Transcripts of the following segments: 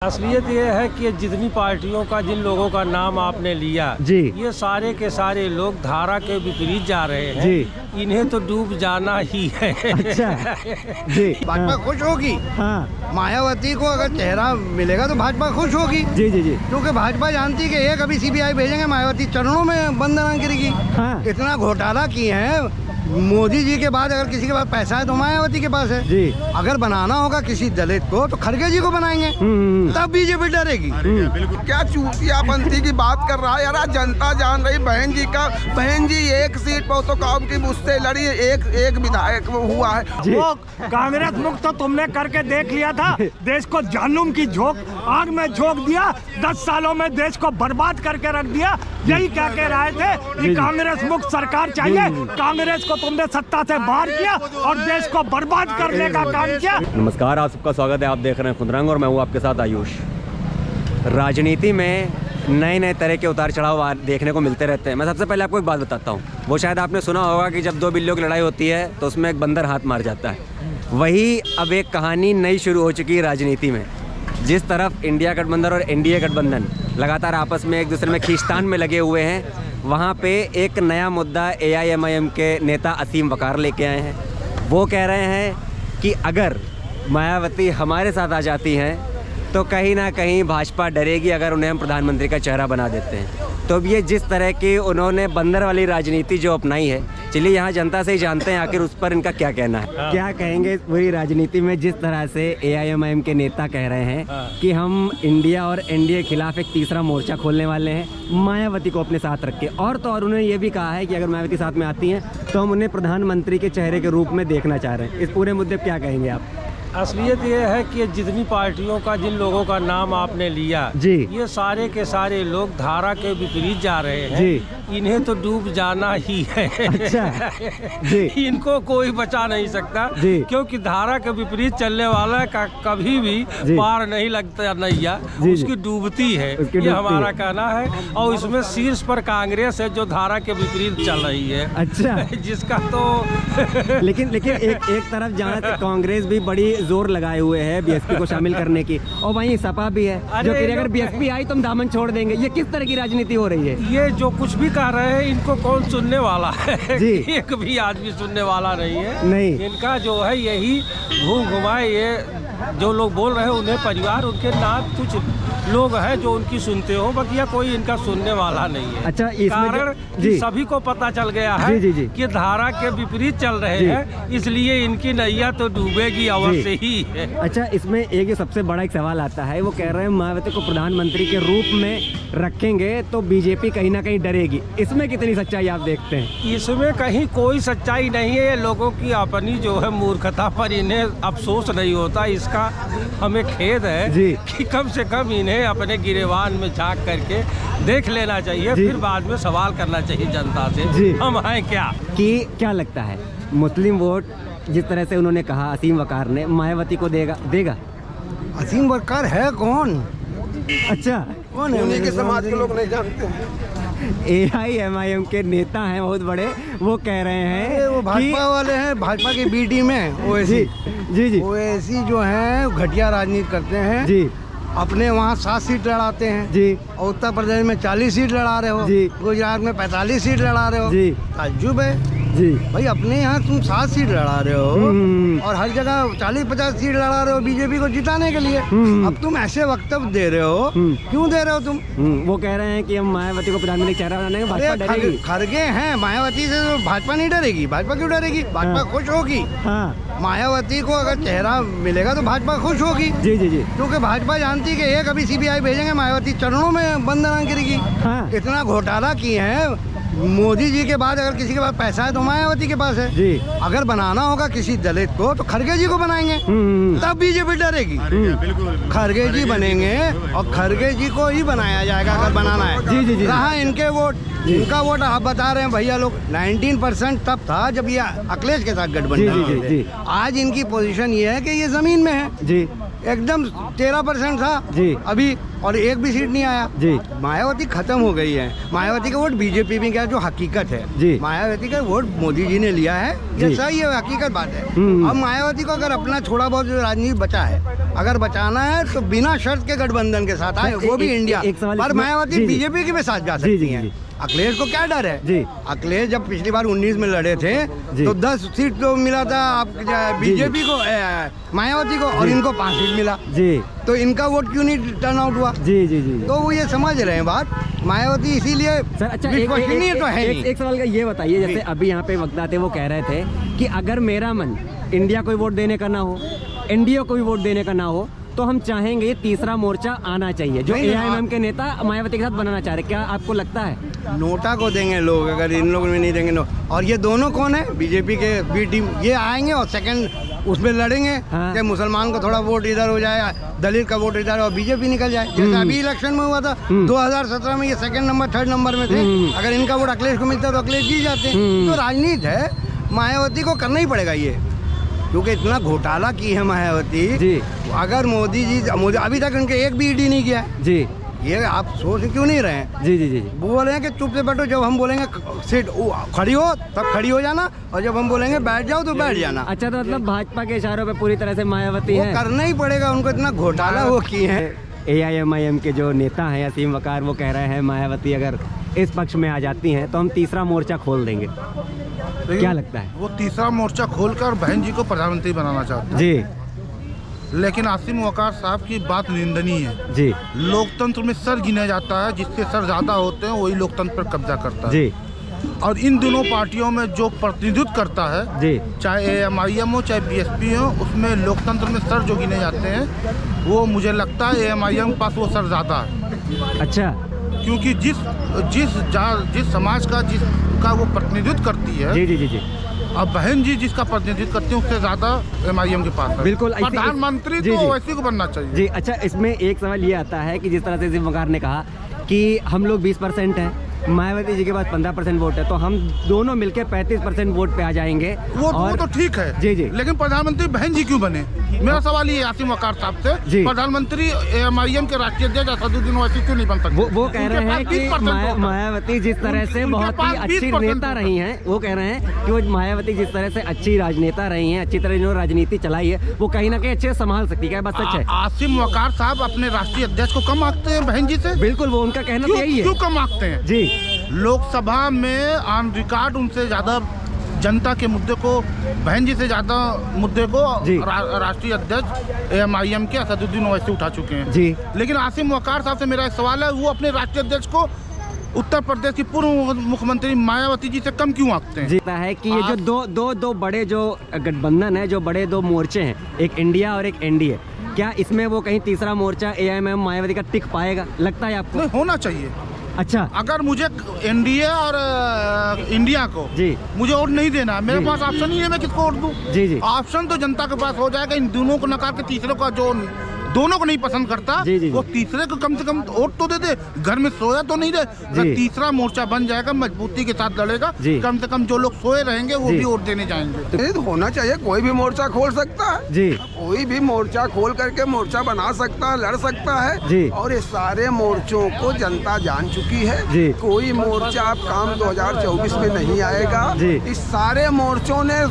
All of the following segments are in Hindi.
असलियत ये है कि जितनी पार्टियों का जिन लोगों का नाम आपने लिया जी, ये सारे के सारे लोग धारा के विपरीत जा रहे हैं जी। इन्हें तो डूब जाना ही है। अच्छा जी। भाजपा खुश होगी। हाँ मायावती को अगर चेहरा मिलेगा तो भाजपा खुश होगी। जी जी जी। क्योंकि भाजपा जानती है कि एक अभी सीबीआई भेजेंगे मायावती चरणों में बंधना गिरेगी। हाँ इतना घोटाला किए हैं मोदी जी के बाद, अगर किसी के पास पैसा है तो मायावती के पास है जी। अगर बनाना होगा किसी दलित को तो खड़गे जी को बनाएंगे, तब बीजेपी डरेगी। क्या चूतियापंथी की बात कर रहा है यार। जनता जान रही बहन जी एक सीट पर तो काम की मुझसे लड़ी, एक विधायक हुआ है। वो कांग्रेस मुक्त तो तुमने करके देख लिया था। देश को जानुम की झोंक आग में झोंक दिया, 10 सालों में देश को बर्बाद करके रख दिया। यही कह के रहे थे कि कांग्रेस मुक्त सरकार चाहिए। कांग्रेस को तुमने सत्ता से बाहर किया और देश को बर्बाद करने का काम किया। नमस्कार, आप सबका स्वागत है। आप देख रहे हैं खुदरंग और मैं हूँ आपके साथ आयुष। राजनीति में नए नए तरह के उतार चढ़ाव देखने को मिलते रहते हैं। मैं सबसे पहले आपको एक बात बताता हूँ। वो शायद आपने सुना होगा कि जब दो बिल्लियों की लड़ाई होती है तो उसमें एक बंदर हाथ मार जाता है। वही अब एक कहानी नई शुरू हो चुकी है राजनीति में। जिस तरफ इंडिया गठबंधन और एनडीए गठबंधन लगातार आपस में एक दूसरे में खींचतान में लगे हुए हैं, वहाँ पे एक नया मुद्दा AIMIM के नेता असीम वकार लेके आए हैं। वो कह रहे हैं कि अगर मायावती हमारे साथ आ जाती हैं तो कहीं ना कहीं भाजपा डरेगी अगर उन्हें हम प्रधानमंत्री का चेहरा बना देते हैं। तो अब ये जिस तरह की उन्होंने बंदर वाली राजनीति जो अपनाई है, चलिए यहाँ जनता से ही जानते हैं आखिर उस पर इनका क्या कहना है। क्या कहेंगे पूरी राजनीति में जिस तरह से AIMIM के नेता कह रहे हैं कि हम इंडिया और एनडीए के खिलाफ एक तीसरा मोर्चा खोलने वाले हैं मायावती को अपने साथ रख के। और तो और उन्होंने ये भी कहा है कि अगर मायावती साथ में आती हैं तो हम उन्हें प्रधानमंत्री के चेहरे के रूप में देखना चाह रहे हैं। इस पूरे मुद्दे पर क्या कहेंगे आप? असलियत ये है कि जितनी पार्टियों का जिन लोगों का नाम आपने लिया जी, ये सारे के सारे लोग धारा के विपरीत जा रहे हैं जी। इन्हें तो डूब जाना ही है। अच्छा जी। इनको कोई बचा नहीं सकता जी। क्योंकि धारा के विपरीत चलने वाला का कभी भी पार नहीं लगता नैया, उसकी डूबती है। ये हमारा कहना है। और इसमें शीर्ष पर कांग्रेस है जो धारा के विपरीत चल रही है। अच्छा जिसका तो लेकिन एक तरफ जहाँ से कांग्रेस भी बड़ी जोर लगाए हुए है बीएसपी को शामिल करने की, और वहीं सपा भी है जो कह रही है अगर बीएसपी आई तो हम दामन छोड़ देंगे। ये किस तरह की राजनीति हो रही है? ये जो कुछ भी कह रहे हैं इनको कौन सुनने वाला है? जी। एक भी आदमी सुनने वाला नहीं है। नहीं। इनका जो है यही घूम घुमाए, ये जो लोग बोल रहे हैं उन्हें परिवार उनके नाम कुछ लोग हैं जो उनकी सुनते हो, बाकी कोई इनका सुनने वाला नहीं है। अच्छा, कारण जी, सभी को पता चल गया है जी, जी, जी। कि धारा के विपरीत चल रहे हैं, इसलिए इनकी नैया तो डूबेगी अवश्य ही है। अच्छा, इसमें एक सबसे बड़ा एक सवाल आता है। वो कह रहे हैं मायावती को प्रधानमंत्री के रूप में रखेंगे तो बीजेपी कहीं ना कहीं डरेगी। इसमें कितनी सच्चाई आप देखते हैं? इसमें कहीं कोई सच्चाई नहीं है। ये लोगों की अपनी जो है मूर्खता पर इन्हें अफसोस नहीं होता। इसका हमें खेद है जी। कि कम से कम इन्हें अपने गिरेबान में झांक करके देख लेना चाहिए, फिर बाद में सवाल करना चाहिए जनता से जी। हम हैं क्या। कि क्या लगता है मुस्लिम वोट जिस तरह से उन्होंने कहा असीम वकार ने मायावती को देगा? असीम वकार है कौन? अच्छा, कौन है? उन्हीं के समाज के लोग नहीं जानते। AIMIM के नेता हैं बहुत बड़े। वो कह रहे हैं वो भाजपा वाले हैं, भाजपा की बी टीम है ओवैसी। जी जी ओवैसी जो है घटिया राजनीति करते हैं जी। अपने वहाँ 7 सीट लड़ाते हैं जी। और उत्तर प्रदेश में 40 सीट लड़ा रहे हो जी। गुजरात में 45 सीट लड़ा रहे हो जी। ताज्जुब है जी। भाई। अपने यहाँ तुम 7 सीट लड़ा रहे हो और हर जगह 40-50 सीट लड़ा रहे हो बीजेपी को जिताने के लिए। अब तुम ऐसे वक्तव्य दे रहे हो, क्यों दे रहे हो तुम? वो कह रहे हैं कि हम मायावती को प्रधानमंत्री का चेहरा बनाने भाजपा डरेगी। खड़गे हैं मायावती से तो भाजपा नहीं डरेगी। भाजपा क्यों डरेगी? भाजपा खुश होगी। हाँ मायावती को अगर चेहरा मिलेगा तो भाजपा खुश होगी। जी जी जी। क्योंकि भाजपा जानती है कि एक अभी सीबीआई भेजेंगे मायावती चरणों में बंधना गिरेगी। हाँ इतना घोटाला किए हैं मोदी जी के बाद, अगर किसी के पास पैसा है तो मायावती के पास है जी। अगर बनाना होगा किसी दलित को तो खड़गे जी को बनाएंगे, तब बीजेपी डरेगी। खड़गे जी बनेंगे और खड़गे जी को ही बनाया जाएगा अगर बनाना है। जी जी जी। रहा इनके वोट, इनका वोट आप बता रहे हैं भैया लोग 19% तब था जब ये अखिलेश के साथ गठबंधन जी, जी, जी। आज इनकी पोजीशन ये है कि ये जमीन में है जी। एकदम 13% था जी। अभी, और एक भी सीट नहीं आया जी। मायावती खत्म हो गई है। मायावती का वोट बीजेपी में क्या जो हकीकत है जी। मायावती का वोट मोदी जी ने लिया है, ये जी। सही है, हकीकत बात है। हम्म। अब मायावती को अगर अपना थोड़ा बहुत जो राजनीति बचा है, अगर बचाना है तो बिना शर्त के गठबंधन के साथ आए, वो भी इंडिया। एक सवाल पर इसमें- मायावती जी, जी। बीजेपी के भी साथ जा जी, सकती जी, हैं। जी। अखिलेश को क्या डर है? जी। अखिलेश जब पिछली बार 19 में लड़े थे जी। तो 10 सीट तो मिला था आप बीजेपी को, मायावती को, और जी। इनको 5 सीट मिला। जी तो इनका वोट क्यों नहीं टर्न आउट हुआ? जी जी जी। तो वो ये समझ रहे हैं बात, मायावती इसीलिए सर अच्छा विश्वसनीय तो है नहीं। एक सवाल का ये बताइए, जैसे अभी यहाँ पे वक्ता थे वो कह रहे थे कि अगर मेरा मन इंडिया को वोट देने का ना हो, एनडीए को भी वोट देने का ना हो, तो हम चाहेंगे तीसरा मोर्चा आना चाहिए, जो नहीं, एआईएमआईएम के नेता मायावती के साथ बनाना चाह रहे। क्या आपको लगता है? नोटा को देंगे लोग, अगर इन लोगों में नहीं देंगे। और ये दोनों कौन है? बीजेपी के बी टीम, ये आएंगे और सेकंड उसमें लड़ेंगे हाँ। कि मुसलमान का थोड़ा वोट इधर हो जाए, दलित का वोट इधर, और बीजेपी निकल जाए। जैसे अभी इलेक्शन में हुआ था 2017 में, ये सेकंड नंबर थर्ड नंबर में थे। अगर इनका वोट अखिलेश को मिलता तो अखिलेश जीत जाते। तो राजनीति है, मायावती को करना ही पड़ेगा ये, क्योंकि इतना घोटाला की है मायावती जी। अगर मोदी अभी तक उनके एक भी ईडी नहीं किया है। जी ये आप सोच क्यों नहीं रहे हैं? जी जी जी जी। वो बोल रहे हैं कि चुप से बैठो, जब हम बोलेंगे सीट खड़ी हो तब खड़ी हो जाना, और जब हम बोलेंगे बैठ जाओ तो बैठ जाना। अच्छा, तो मतलब भाजपा के इशारों पे पूरी तरह से मायावती वो है। करना ही पड़ेगा उनको, इतना घोटाला वो किए हैं। एआईएमआईएम के जो नेता हैं असीम वकार, वो कह रहे हैं मायावती अगर इस पक्ष में आ जाती हैं तो हम तीसरा मोर्चा खोल देंगे। क्या लगता है? वो तीसरा मोर्चा खोलकर बहन जी को प्रधानमंत्री बनाना चाहते हैं, जी लेकिन आसिम वकार साहब की बात निंदनीय है। जी लोकतंत्र में सर गिना जाता है, जिसके सर ज्यादा होते हैं वही लोकतंत्र पर कब्जा करता है। जी और इन दोनों पार्टियों में जो प्रतिनिधित्व करता है, जी चाहे एएमआईएम हो चाहे बीएसपी हो, उसमें लोकतंत्र में सर जो गिने जाते हैं, वो मुझे लगता है एएमआईएम के पास वो सर ज्यादा है। अच्छा। क्योंकि जिस समाज का जिसका वो प्रतिनिधित्व करती है, जी जी जी जी। अब बहन जी जिसका प्रतिनिधित्व करती है उससे ज्यादा एमआईएम के पास है। बिल्कुल, ऐसे- प्रधानमंत्री जी, तो जी। वैसे को बनना चाहिए। जी अच्छा, इसमें एक सवाल ये आता है कि जिस तरह से असीम वकार ने कहा कि हम लोग 20% हैं, मायावती जी के पास 15% वोट है, तो हम दोनों मिलकर 35% वोट पे आ जाएंगे। वो तो ठीक है। जी जी। लेकिन प्रधानमंत्री बहन जी क्यों बने? मेरा सवाल ये है आसिम वकार साहब से, जी। प्रधानमंत्री एएमआईएम के राष्ट्रीय अध्यक्ष असदुद्दीन ओवैसी क्यों नहीं बन सकते? वो कह रहे उनके हैं पास कि 20% वोट है। मायावती जिस तरह से उनके बहुत ही पास अच्छी 20% नेता वोट रही हैं, वो कह रहे हैं कि वो मायावती जिस तरह से अच्छी राजनेता रही हैं, अच्छी तरह इन्होंने राजनीति चलाई है, वो कहीं ना कहीं अच्छे से संभाल सकती है। क्या बात सच है? आसिम वकार साहब अपने राष्ट्रीय अध्यक्ष को कम आंकते हैं बहन जी से? बिल्कुल, वो उनका कहना तो यही क्यों है। कम आंकते हैं? जी लोकसभा में ऑन रिकॉर्ड उनसे ज्यादा जनता के मुद्दे को, बहन जी से ज्यादा मुद्दे को जी। राष्ट्रीय अध्यक्ष एएमआईएम के असदुद्दीन ओवैसी उठा चुके हैं। जी। लेकिन आसिम वकार साहब से मेरा एक सवाल है, वो अपने राष्ट्रीय अध्यक्ष को उत्तर प्रदेश की पूर्व मुख्यमंत्री मायावती जी से कम क्यों आंकते हैं? जी है कि ये जो दो बड़े जो गठबंधन है, जो बड़े दो मोर्चे हैं, एक इंडिया और एक एनडीए, क्या इसमें वो कहीं तीसरा मोर्चा एआईएमआईएम मायावती का टिक पाएगा? लगता है आपको? नहीं, होना चाहिए। अच्छा अगर मुझे एनडीए और इंडिया को जी। मुझे वोट नहीं देना, मेरे जी। पास ऑप्शन ही है, मैं किसको वोट दूं? जी जी। ऑप्शन तो जनता के पास हो जाएगा। इन दोनों को नकार के तीसरे का, जो दोनों को नहीं पसंद करता, जी, जी, वो जी। तीसरे को कम से कम वोट तो दे दे, घर में सोया तो नहीं रहे। जी। तीसरा मोर्चा बन जाएगा, मजबूती के साथ लड़ेगा, जी। कम से कम जो लोग सोए रहेंगे वो जी। भी वोट देने जाएंगे। ये तो होना चाहिए, कोई भी मोर्चा खोल सकता है। जी कोई भी मोर्चा खोल करके मोर्चा बना सकता है, लड़ सकता जी। है। और ये सारे मोर्चों को जनता जान चुकी है। जी। कोई मोर्चा अब काम 2024 में नहीं आएगा। जी। इस सारे मोर्चों ने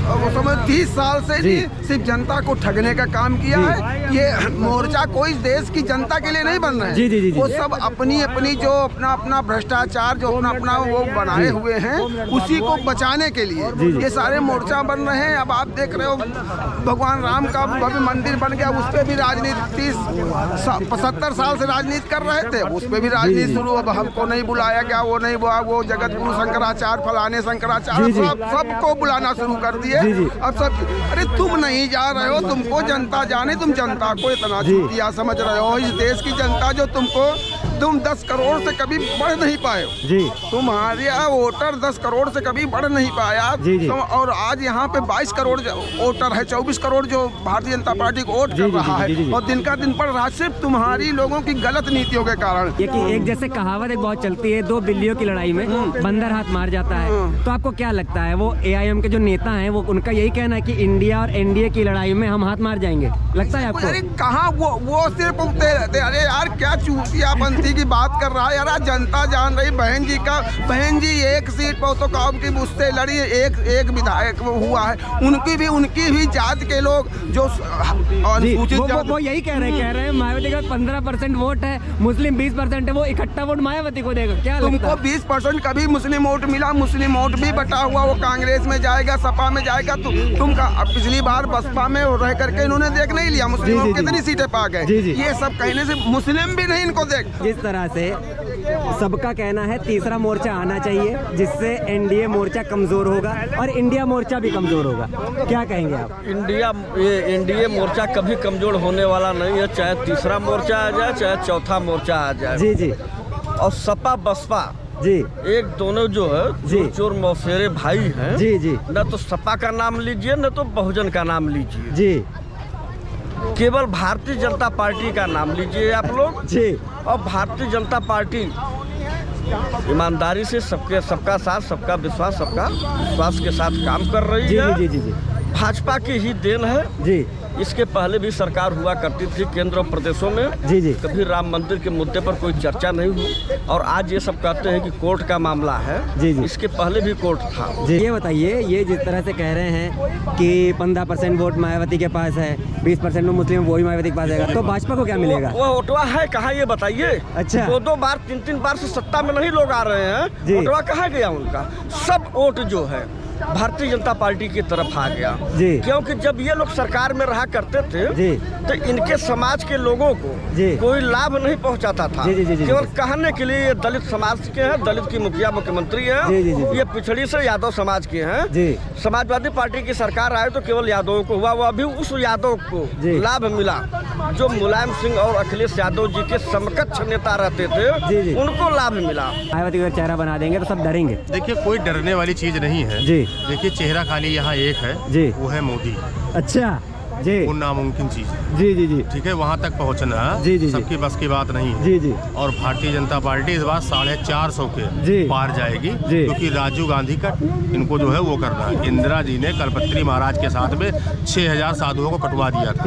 वो समझ 30 साल से जी। नहीं सिर्फ जनता को ठगने का काम किया जी। है। ये मोर्चा कोई देश की जनता के लिए नहीं बन रहे हैं। जी, जी, जी, जी। वो सब अपनी अपनी जो अपना भ्रष्टाचार जो अपना वो बनाए हुए हैं, उसी को बचाने के लिए जी, जी। ये सारे मोर्चा बन रहे हैं। अब आप देख रहे हो भगवान राम का भव्य मंदिर बन गया, उस पर भी राजनीति 70 साल से राजनीति कर रहे थे, उस पर भी राजनीति जी। शुरू। अब हमको नहीं बुलाया गया, वो नहीं बुआ, वो जगत गुरु शंकराचार्य फलाने जी, शंकराचार्य जी। सबको बुलाना शुरू कर दिए। जी, जी। अब सब, अरे तुम नहीं जा रहे हो, तुमको जनता जाने, तुम जनता को इतना जी। छूटिया समझ रहे हो। इस देश की जनता जो तुमको तुम 10 करोड़ से कभी बढ़ नहीं पाए जी। तुम्हारे वोटर 10 करोड़ से कभी बढ़ नहीं पाया। जी, जी। और आज यहाँ पे 22 करोड़ वोटर है, 24 करोड़ जो भारतीय जनता पार्टी को वोट कर रहा है, और दिन का दिन बढ़ रहा है सिर्फ तुम्हारी लोगों की गलत नीतियों के कारण। ये कि एक जैसे कहावत एक बहुत चलती है, 2 बिल्लियों की लड़ाई में बंदर हाथ मार जाता है। तो आपको क्या लगता है, वो AIM के जो नेता हैं वो उनका यही कहना है कि इंडिया और NDA की लड़ाई में हम हाथ मार जाएंगे, लगता है आपको? अरे कहाँ वो सिर्फ अरे यार क्या चूतियापंथी की बात कर रहा है यार। जनता जान रही बहन जी एक सीट पर तो काम की मुझसे लड़ी, एक विधायक हुआ है, उनकी भी जात के लोग जो अनुसूचित वो यही कह रहे हैं मायावती का 15% वोट है, मुस्लिम 20% है, वो इकट्ठा वोट मायावती को देगा। क्या तुमको 20% कभी मुस्लिम वोट मिला? मुस्लिम वोट भी बटा हुआ, वो कांग्रेस में जाएगा, सपा में जाएगा। तुम पिछली बार बसपा में रह करके इन्होंने देख नहीं लिया मुस्लिमों कितनी सीटें पा गए। ये सब कहने से मुस्लिम भी नहीं इनको देख। जिस तरह से सबका कहना है तीसरा मोर्चा आना चाहिए, जिससे NDA मोर्चा कमजोर होगा और इंडिया मोर्चा भी कमजोर होगा, क्या कहेंगे आप? NDA मोर्चा कभी कमजोर होने वाला नहीं है, चाहे तीसरा मोर्चा आ जाए चाहे चौथा मोर्चा आ जाए। जी जी। और सपा बसपा जी एक दोनों जो है जी। चोर मौसेरे भाई हैं। जी जी। न तो सपा का नाम लीजिए न तो बहुजन का नाम लीजिए जी। केवल भारतीय जनता पार्टी का नाम लीजिए आप लोग जी। और भारतीय जनता पार्टी ईमानदारी से सबका साथ सबका विश्वास के साथ काम कर रही जी, है। जी जी जी। भाजपा की ही देन है जी। इसके पहले भी सरकार हुआ करती थी केंद्र और प्रदेशों में। जी जी। कभी राम मंदिर के मुद्दे पर कोई चर्चा नहीं हुई, और आज ये सब कहते हैं कि कोर्ट का मामला है। जी जी। इसके पहले भी कोर्ट था। जी ये बताइए, ये जिस तरह से कह रहे हैं कि 15% वोट मायावती के पास है, 20% में मुस्लिम वही मायावती के पास आएगा, तो भाजपा को क्या मिलेगा? वो वोटवा है कहाँ ये बताइए। अच्छा। 2 बार 3 बार से सत्ता में नहीं लोग आ रहे हैं, जी। वोटवा कहाँ गया उनका? सब वोट जो है भारतीय जनता पार्टी की तरफ आ गया। जी। क्योंकि जब ये लोग सरकार में रहा करते थे जी। तो इनके समाज के लोगों को जी। कोई लाभ नहीं पहुंचाता था। जी, जी, जी, जी, केवल कहने के लिए ये दलित समाज के हैं, दलित की मुखिया मुख्यमंत्री है, जी, जी, जी। ये पिछड़ी से यादव समाज के हैं। जी। समाजवादी पार्टी की सरकार आए तो केवल यादवों को हुआ, वो अभी उस यादव को जी। लाभ मिला जो मुलायम सिंह और अखिलेश यादव जी के समकक्ष नेता रहते थे। जी, जी। उनको लाभ मिला। मायावती का चेहरा बना देंगे तो सब डरेंगे। देखिए कोई डरने वाली चीज नहीं है। जी। देखिए चेहरा खाली यहाँ एक है जी। वो है मोदी। अच्छा जी। वो नामुमकिन चीज है। जी जी जी। ठीक है, वहाँ तक पहुँचना जी, जी, जी। सबकी बस की बात नहीं है। जी जी। और भारतीय जनता पार्टी इस बार 450 जी। के पार जाएगी, जी। क्योंकि राजीव गांधी का इनको जो है वो करना है। इंदिरा जी ने कलपत्री महाराज के साथ में 6000 साधुओं को कटवा दिया था।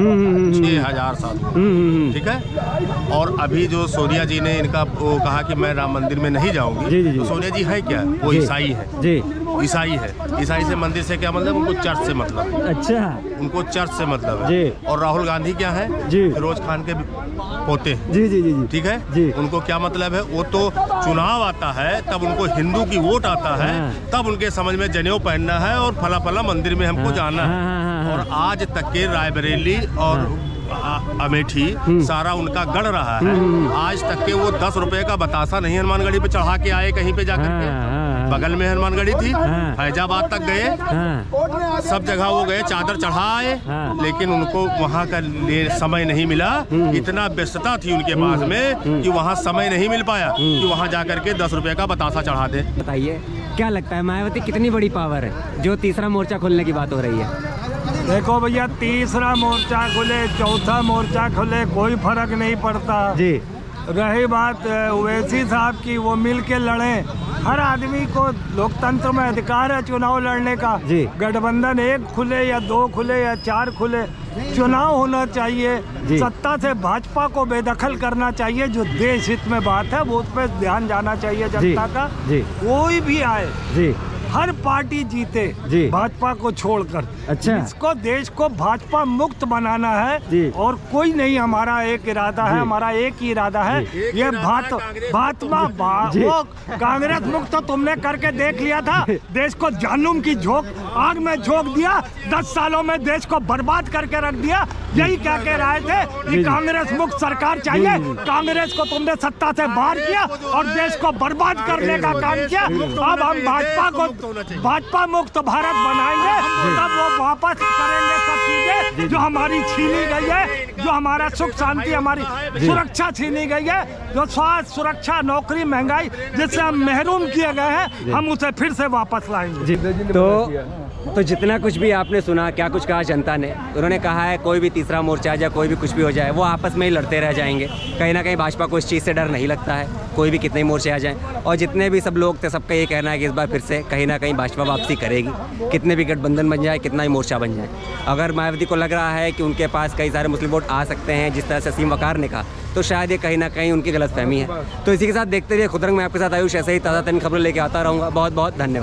6000 साधु। ठीक है। और अभी जो सोनिया जी ने इनका वो कहा कि मैं राम मंदिर में नहीं जाऊंगी, जी, जी, जी। तो सोनिया जी है क्या? वो जी। ईसाई है। जी। ईसाई है। ईसाई से मंदिर से क्या मतलब? उनको चर्च से मतलब है। अच्छा। उनको चर्च से मतलब है। जी। और राहुल गांधी क्या है? जी। फिरोज खान के पोते हैं। जी जी जी जी। ठीक है। जी। उनको क्या मतलब है? वो तो चुनाव आता है तब उनको हिंदू की वोट आता है, हाँ। तब उनके समझ में जनेऊ पहनना है और फला फला मंदिर में हमको जाना है। हाँ। और आज तक के रायबरेली और अमेठी सारा उनका गढ़ रहा है। आज तक के वो 10 रुपए का बतासा नहीं हनुमानगढ़ी पे चढ़ा के आए कहीं पे जाकर के। बगल में हनुमानगढ़ी थी, फैजाबाद तक गए, सब जगह वो गए, चादर चढ़ाए, लेकिन उनको वहाँ का समय नहीं मिला। इतना व्यस्तता थी उनके पास में कि वहाँ समय नहीं मिल पाया कि वहाँ जाकर के 10 रुपए का बतासा चढ़ा दे। बताइए क्या लगता है मायावती कितनी बड़ी पावर है जो तीसरा मोर्चा खोलने की बात हो रही है? देखो भैया, तीसरा मोर्चा खुले चौथा मोर्चा खुले कोई फर्क नहीं पड़ता जी। रही बात ओवैसी साहब की, वो मिल के लड़े। हर आदमी को लोकतंत्र में अधिकार है चुनाव लड़ने का। जी। गठबंधन 1 खुले या 2 खुले या 4 खुले, चुनाव होना चाहिए। सत्ता से भाजपा को बेदखल करना चाहिए। जो देश हित में बात है वो उस पर ध्यान जाना चाहिए जनता का। जी। कोई भी आए जी। हर पार्टी जीते जी। भाजपा को छोड़कर। अच्छा। इसको देश को भाजपा मुक्त बनाना है जी। और कोई नहीं। हमारा एक इरादा है, हमारा एक ही इरादा है, ये भाजपा वो कांग्रेस मुक्त तो तुमने करके देख लिया था। देश को जानुम की झोंक आग में झोंक दिया, 10 सालों में देश को बर्बाद करके रख दिया। यही क्या कह रहे थे कि कांग्रेस मुक्त सरकार चाहिए। कांग्रेस को तुमने सत्ता से बाहर किया और देश को बर्बाद करने का काम किया। अब हम भाजपा को मुक्त होना चाहिए। भाजपा मुक्त भारत बनाएंगे, तब वो वापस करेंगे सब चीजें जो हमारी छीनी गई है, जो हमारा सुख शांति, हमारी सुरक्षा छीनी गई है, जो स्वास्थ्य, सुरक्षा, नौकरी, महंगाई जिससे हम महरूम किए गए हैं, हम उसे फिर से वापस लाएंगे। तो जितना कुछ भी आपने सुना, क्या कुछ कहा जनता ने, उन्होंने कहा है कोई भी तीसरा मोर्चा या कोई भी कुछ भी हो जाए वो आपस में ही लड़ते रह जाएंगे। कहीं ना कहीं भाजपा को इस चीज़ से डर नहीं लगता है, कोई भी कितने मोर्चे आ जाएं। और जितने भी सब लोग थे, सबका ये कहना है कि इस बार फिर से कहीं ना कहीं भाजपा वापसी करेगी, कितने भी गठबंधन बन जाए, कितना ही मोर्चा बन जाए। अगर मायावती को लग रहा है कि उनके पास कई सारे मुस्लिम वोट आ सकते हैं, जिस तरह से असीम वकार ने कहा, तो शायद ये कहीं ना कहीं उनकी गलतफहमी है। तो इसी के साथ देखते रहिए खुदरंग, मैं आपके साथ आयुष ऐसे ही ताज़ा तरीन खबरें लेके आता रहूँगा। बहुत बहुत धन्यवाद।